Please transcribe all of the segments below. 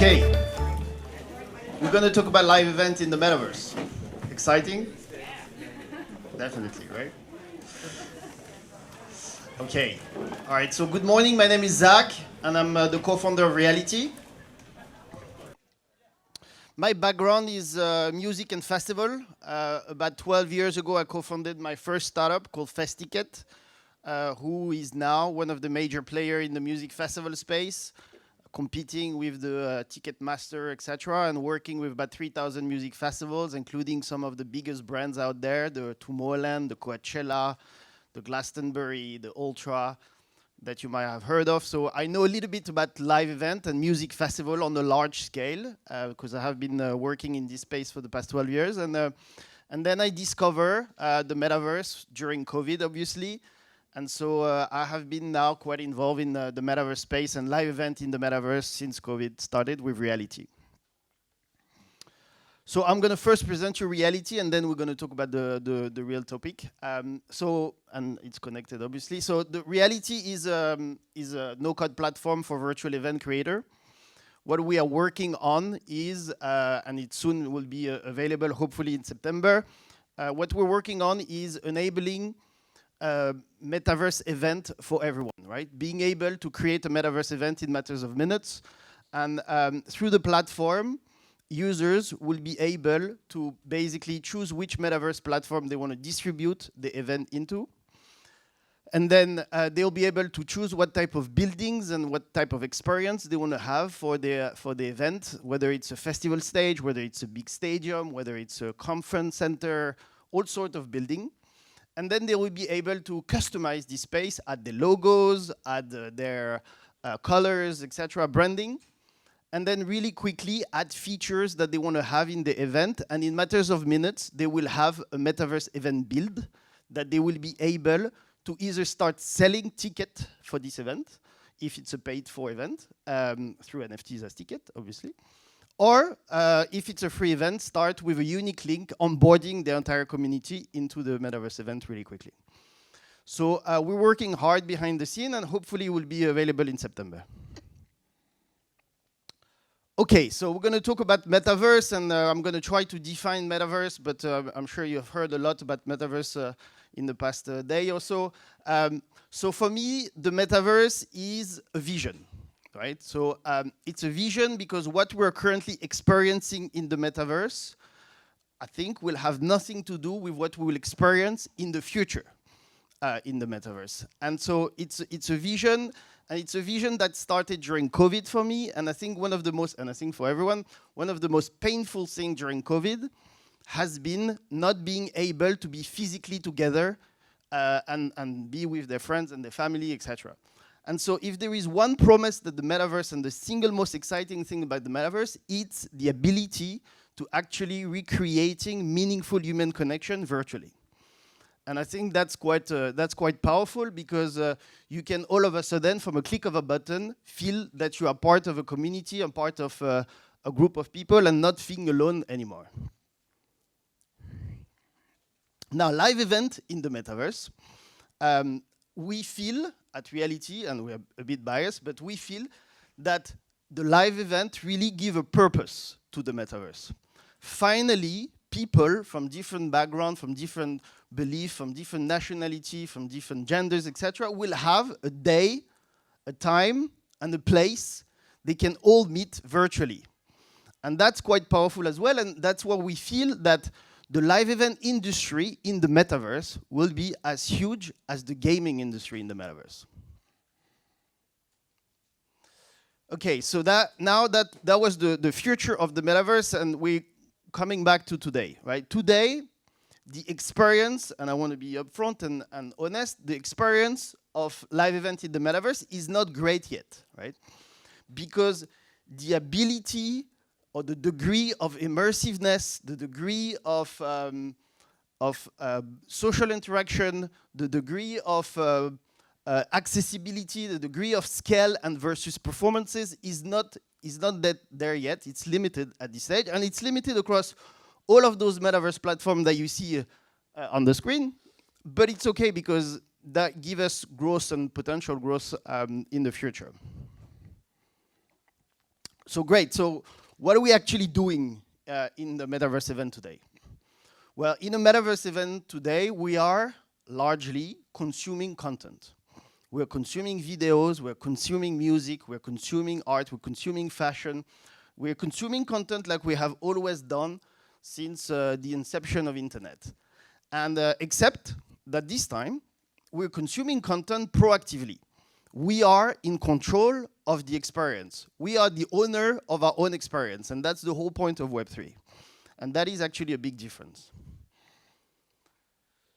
Okay, we're going to talk about live events in the metaverse. Exciting? Definitely, right? Okay, all right, so good morning. My name is Zach, and I'm the co-founder of Reality. My background is music and festival. About 12 years ago, I co-founded my first startup called Festicket, who is now one of the major players in the music festival space, competing with the Ticketmaster, etc., and working with about 3,000 music festivals, including some of the biggest brands out there, the Tomorrowland, the Coachella, the Glastonbury, the Ultra, that you might have heard of. So I know a little bit about live event and music festival on a large scale, because I have been working in this space for the past 12 years. And then I discovered the metaverse during COVID, obviously. And so I have been now quite involved in the metaverse space and live event in the metaverse since COVID started with Reality. So I'm going to first present you Reality, and then we're going to talk about the real topic. And it's connected, obviously. So the Reality is a no-code platform for virtual event creator. What we are working on is, and it soon will be available, hopefully in September. What we're working on is enabling metaverse event for everyone, right? Being able to create a metaverse event in matters of minutes. And through the platform, users will be able to basically choose which metaverse platform they want to distribute the event into. And then they'll be able to choose what type of buildings and what type of experience they want to have for the event, whether it's a festival stage, whether it's a big stadium, whether it's a conference center, all sorts of building. And then they will be able to customize the space, add the logos, add their colors, etc., branding, and then really quickly add features that they want to have in the event. And in matters of minutes, they will have a metaverse event build that they will be able to either start selling ticket for this event, if it's a paid-for event, through NFTs as ticket, obviously. Or if it's a free event, start with a unique link onboarding the entire community into the metaverse event really quickly. So we're working hard behind the scene, and hopefully it will be available in September. Okay, so we're going to talk about metaverse, and I'm going to try to define metaverse, but I'm sure you have heard a lot about metaverse in the past day or so. So for me, the metaverse is a vision. Right? So it's a vision because what we're currently experiencing in the metaverse, I think, will have nothing to do with what we will experience in the future in the metaverse. And so it's a vision, and it's a vision that started during COVID for me. And I think one of the most, and I think for everyone, one of the most painful things during COVID has been not being able to be physically together and be with their friends and their family, etc. And so if there is one promise that the metaverse, and the single most exciting thing about the metaverse, it's the ability to actually recreating meaningful human connection virtually. And I think that's quite powerful, because you can all of a sudden, from a click of a button, feel that you are part of a community and part of a group of people and not feeling alone anymore. Now, live event in the metaverse. We feel at Reality, and we're a bit biased, but we feel that the live event really give a purpose to the metaverse. Finally, people from different backgrounds, from different beliefs, from different nationality, from different genders, etc., will have a day, a time, and a place they can all meet virtually. And that's quite powerful as well, and that's why we feel that the live event industry in the metaverse will be as huge as the gaming industry in the metaverse. Okay, so that was the future of the metaverse, and we're coming back to today, right? Today, the experience, and I want to be upfront and honest, the experience of live event in the metaverse is not great yet, right? Because the ability or the degree of immersiveness, the degree of social interaction, the degree of accessibility, the degree of scale and versus performances is not that there yet. It's limited at this stage, and it's limited across all of those metaverse platforms that you see on the screen. But it's okay, because that gives us growth and potential growth in the future. So great. So what are we actually doing in the Metaverse event today? Well, in a Metaverse event today, we are largely consuming content. We're consuming videos, we're consuming music, we're consuming art, we're consuming fashion. We're consuming content like we have always done since the inception of internet. And except that this time, we're consuming content proactively. We are in control of the experience. We are the owner of our own experience, and that's the whole point of Web3. And that is actually a big difference.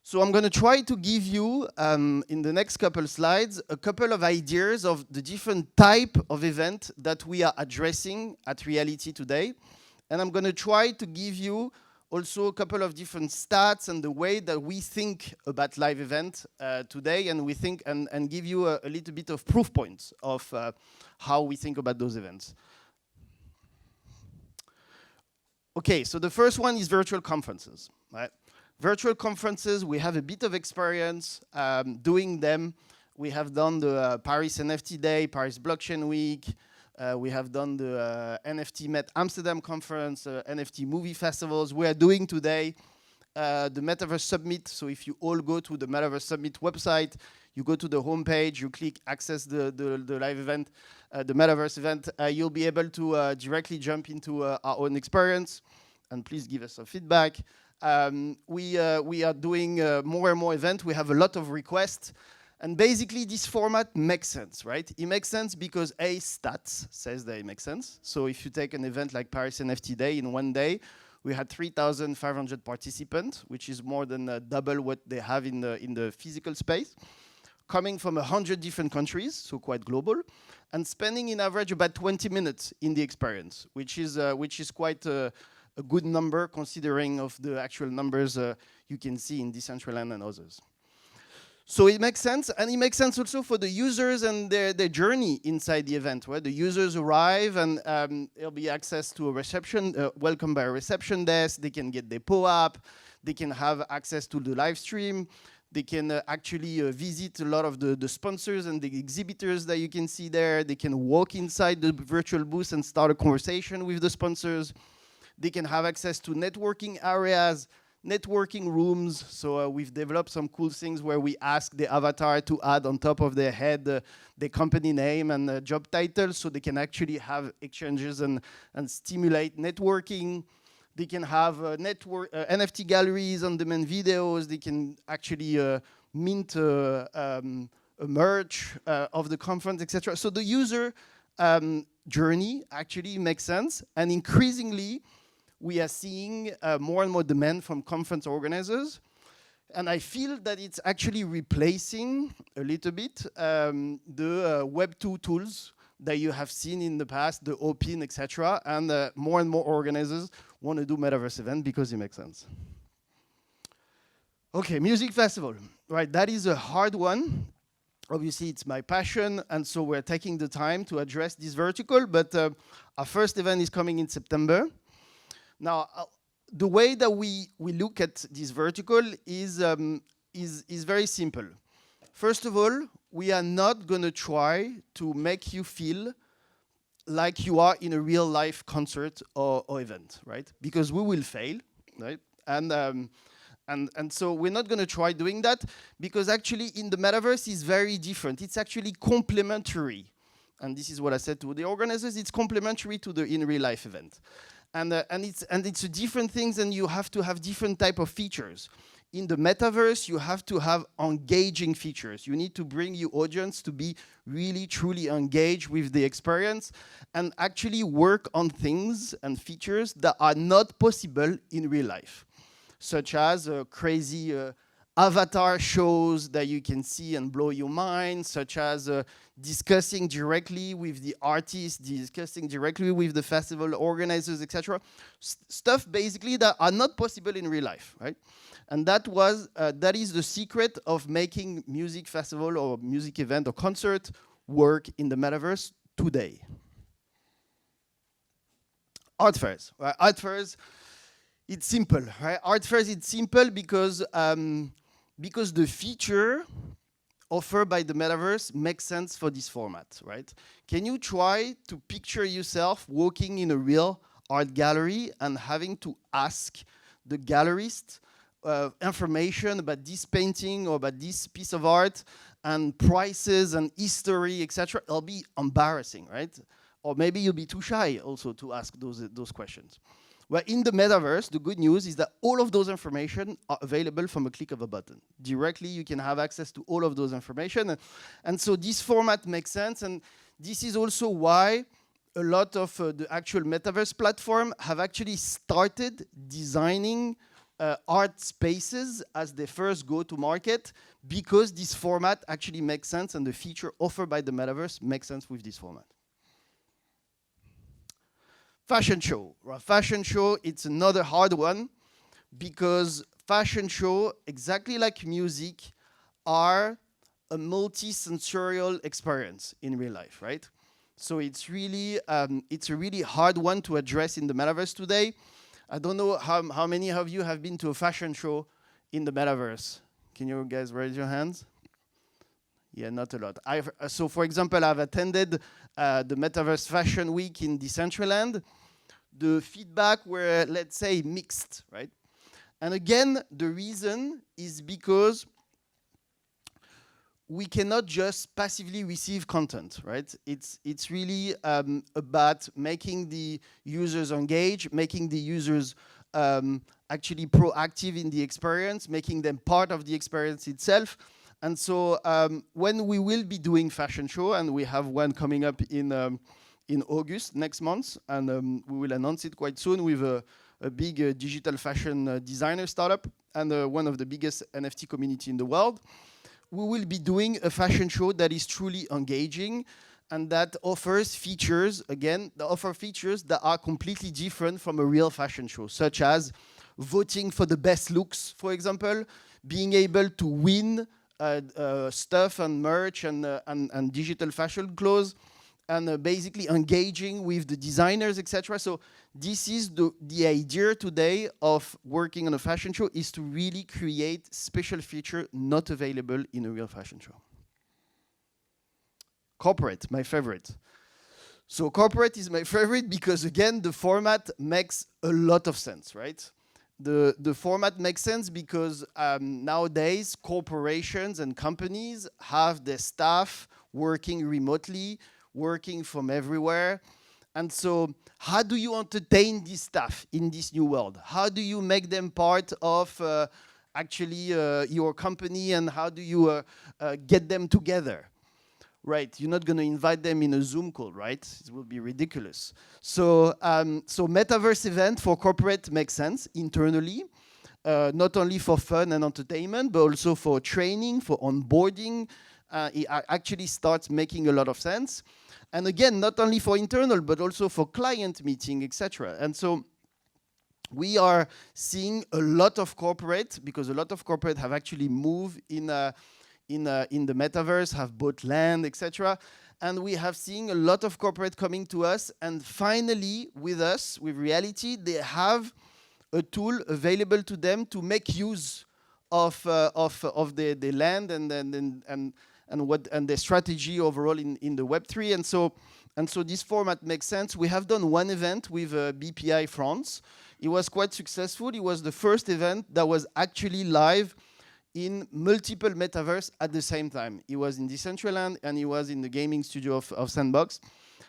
So I'm going to try to give you, in the next couple slides, a couple of ideas of the different type of event that we are addressing at Reality today. And I'm going to try to give you also a couple of different stats and the way that we think about live event today, and we think and give you a little bit of proof points of how we think about those events. Okay, so the first one is virtual conferences, right? Virtual conferences, we have a bit of experience doing them. We have done the Paris NFT Day, Paris Blockchain Week. We have done the NFT Met Amsterdam conference, NFT movie festivals. We are doing today the Metaverse Summit. So if you all go to the Metaverse Summit website, you go to the homepage, you click access the live event, the Metaverse event, you'll be able to directly jump into our own experience. And please give us some feedback. We are doing more and more events. We have a lot of requests. And basically, this format makes sense, right? It makes sense because stats says that it makes sense. So if you take an event like Paris NFT Day, in one day, we had 3,500 participants, which is more than double what they have in the physical space, coming from 100 different countries, so quite global, and spending in average about 20 minutes in the experience, which is quite a good number considering of the actual numbers you can see in Decentraland and others. So it makes sense, and it makes sense also for the users and their journey inside the event, where the users arrive and there'll be access to a reception, welcome by a reception desk, they can get their PO-app, they can have access to the live stream, they can actually visit a lot of the sponsors and the exhibitors that you can see there, they can walk inside the virtual booth and start a conversation with the sponsors, they can have access to networking areas, networking rooms. So we've developed some cool things where we ask the avatar to add on top of their head the company name and job title, so they can actually have exchanges and stimulate networking. They can have NFT galleries, on-demand videos. They can actually mint a merch of the conference, etc. So the user journey actually makes sense, and increasingly, we are seeing more and more demand from conference organizers. And I feel that it's actually replacing a little bit the Web2 tools that you have seen in the past, the OPIN, etc. And more organizers want to do Metaverse event because it makes sense. Okay, music festival, right? That is a hard one. Obviously, it's my passion, and so we're taking the time to address this vertical, but our first event is coming in September. Now, the way that we look at this vertical is very simple. First of all, we are not going to try to make you feel like you are in a real life concert or event, right? Because we will fail, right? And so we're not going to try doing that, because actually in the metaverse is very different. It's actually complementary. And this is what I said to the organizers, it's complementary to the in real life event. And it's a different things, and you have to have different type of features. In the metaverse, you have to have engaging features. You need to bring your audience to be really, truly engaged with the experience and actually work on things and features that are not possible in real life, such as crazy avatar shows that you can see and blow your mind, such as discussing directly with the artists, discussing directly with the festival organizers, etc. Stuff basically that are not possible in real life, right? And that is the secret of making music festival or music event or concert work in the metaverse today. Art fairs, right? Art fairs, it's simple, right? Art fairs, it's simple because the feature offered by the metaverse makes sense for this format, right? Can you try to picture yourself walking in a real art gallery and having to ask the gallerist information about this painting or about this piece of art and prices and history, etc.? It'll be embarrassing, right? Or maybe you'll be too shy also to ask those questions. Well, in the metaverse, the good news is that all of those information are available from a click of a button. Directly, you can have access to all of those information. And so this format makes sense. And this is also why a lot of the actual metaverse platform have actually started designing art spaces as their first go-to-market, because this format actually makes sense and the feature offered by the metaverse makes sense with this format. Fashion show. Well, fashion show, it's another hard one, because fashion show, exactly like music, are a multi-sensorial experience in real life, right? So it's really, it's a really hard one to address in the metaverse today. I don't know how many of you have been to a fashion show in the metaverse. Can you guys raise your hands? Yeah, not a lot. So for example, I've attended the Metaverse Fashion Week in Decentraland. The feedback were, let's say, mixed, right? And again, the reason is because we cannot just passively receive content, right? It's really about making the users engage, making the users actually proactive in the experience, making them part of the experience itself. And so when we will be doing fashion show, and we have one coming up in August next month, and we will announce it quite soon with a big digital fashion designer startup and one of the biggest NFT community in the world. We will be doing a fashion show that is truly engaging and that offers features, again, that offer features that are completely different from a real fashion show, such as voting for the best looks, for example, being able to win stuff and merch and digital fashion clothes, and basically engaging with the designers, etc. So this is the idea today of working on a fashion show, is to really create special feature not available in a real fashion show. Corporate, my favorite. So corporate is my favorite because, again, the format makes a lot of sense, right? The format makes sense because nowadays corporations and companies have their staff working remotely, working from everywhere. And so how do you entertain this staff in this new world? How do you make them part of actually your company, and how do you get them together? Right, you're not going to invite them in a Zoom call, right? It will be ridiculous. So, so metaverse event for corporate makes sense internally, not only for fun and entertainment, but also for training, for onboarding. It actually starts making a lot of sense. And again, not only for internal, but also for client meeting, etc. And so we are seeing a lot of corporate, because a lot of corporate have actually moved in the metaverse, have bought land, etc. And we have seen a lot of corporate coming to us, and finally, with us, with Reality, they have a tool available to them to make use of the land and the strategy overall in the Web3. And so this format makes sense. We have done one event with BPI France. It was quite successful. It was the first event that was actually live in multiple metaverse at the same time. It was in Decentraland and it was in the gaming studio of Sandbox.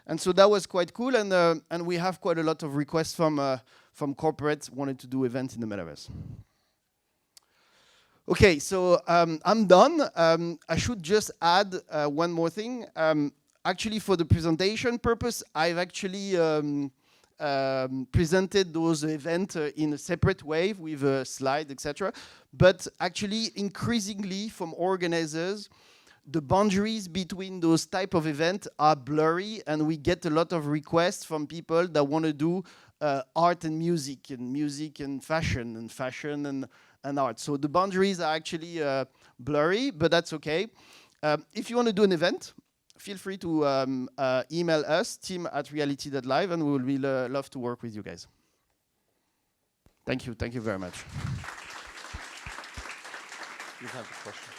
And so that was quite cool. And we have quite a lot of requests from corporates wanting to do events in the metaverse. Okay, so I'm done. I should just add one more thing. Actually, for the presentation purpose, I've actually presented those events in a separate way with a slide, etc. But actually, increasingly from organizers, the boundaries between those type of events are blurry, and we get a lot of requests from people that want to do art and music and fashion and art. So the boundaries are actually blurry, but that's okay. If you want to do an event, feel free to email us, team@reality.live, and we will really love to work with you guys. Thank you very much. You have a question.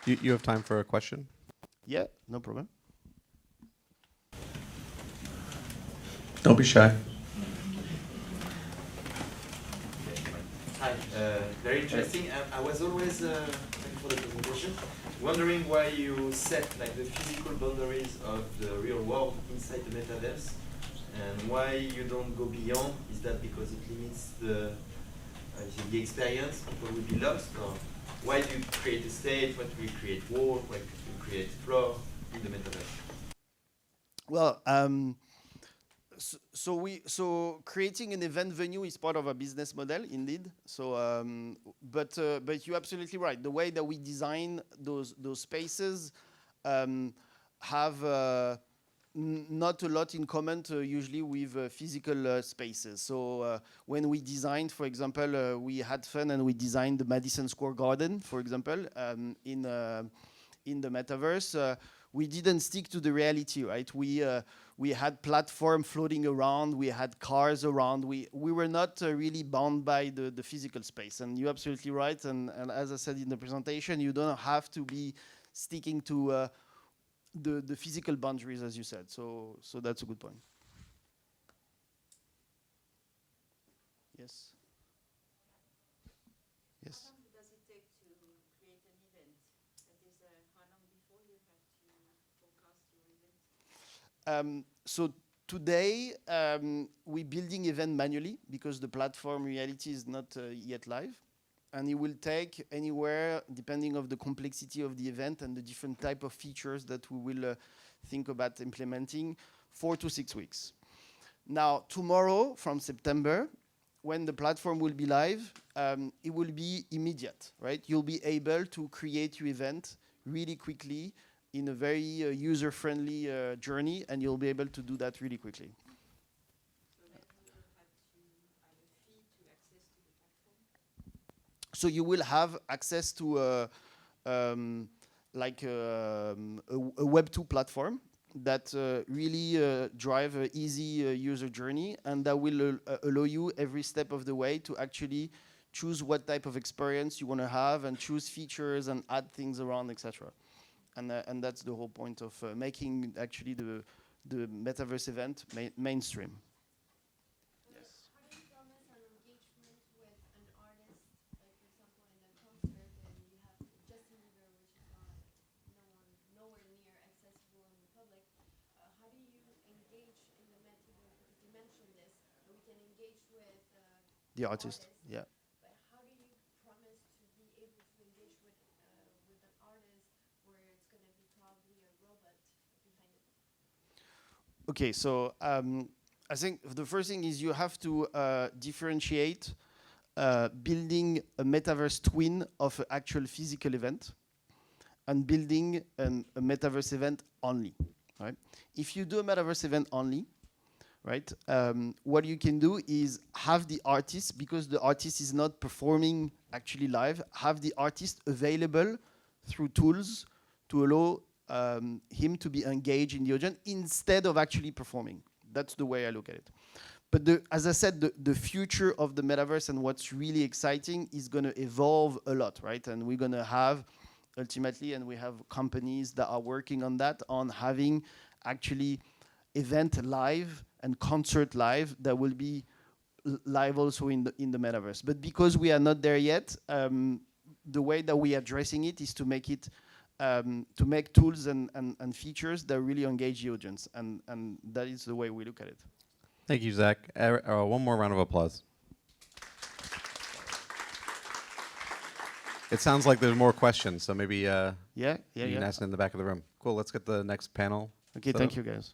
You have time for a question? Yeah, no problem. Don't be shy. Hi, very interesting. I was always, thank you for the presentation, wondering why you set like the physical boundaries of the real world inside the metaverse, and why you don't go beyond. Is that because it limits the experience? People will be lost, or why do you create a stage? Why do you create wall? Why do you create floor in the metaverse? Well, so creating an event venue is part of a business model, indeed. So, but you're absolutely right. The way that we design those spaces have not a lot in common usually with physical spaces. So when we designed, for example, we had fun and we designed the Madison Square Garden, for example, in the metaverse. We didn't stick to the reality, right? We had platform floating around, we had cars around. We were not really bound by the physical space. And you're absolutely right. And as I said in the presentation, you don't have to be sticking to the physical boundaries, as you said. So that's a good point. Yes. Yes. How long does it take to create an event? That is, how long before you have to forecast your event? So today, we're building event manually because the platform reality is not yet live. And it will take anywhere, depending on the complexity of the event and the different type of features that we will think about implementing, 4 to 6 weeks. Now, tomorrow, from September, when the platform will be live, it will be immediate, right? You'll be able to create your event really quickly in a very user-friendly journey, and you'll be able to do that really quickly. So then you will have to have a fee to access to the platform? So you will have access to a Web2 platform that really drive an easy user journey, and that will allow you every step of the way to actually choose what type of experience you want to have and choose features and add things around, etc. And that's the whole point of making actually the metaverse event mainstream. Yes. How do you promise an engagement with an artist, like for example in a concert, and you have Justin Bieber, which is not nowhere near accessible in the public? How do you engage in the metaverse? Because you mentioned this, that we can engage with The artist, yeah. But how do you promise to be able to engage with an artist where it's going to be probably a robot behind it? Okay, so I think the first thing is you have to differentiate building a metaverse twin of an actual physical event and building a metaverse event only, right? If you do a metaverse event only, right, what you can do is have the artist, because the artist is not performing actually live, have the artist available through tools to allow him to be engaged in the audience instead of actually performing. That's the way I look at it. But as I said, the future of the metaverse and what's really exciting is going to evolve a lot, right? And we're going to have, ultimately, and we have companies that are working on that, on having actually event live and concert live that will be live also in the metaverse. But because we are not there yet, the way that we are addressing it is to make it to make tools and features that really engage the audience, and that is the way we look at it. Thank you, Zach. One more round of applause. It sounds like there's more questions, so maybe you can ask in the back of the room. Cool, let's get the next panel. Okay, thank you guys.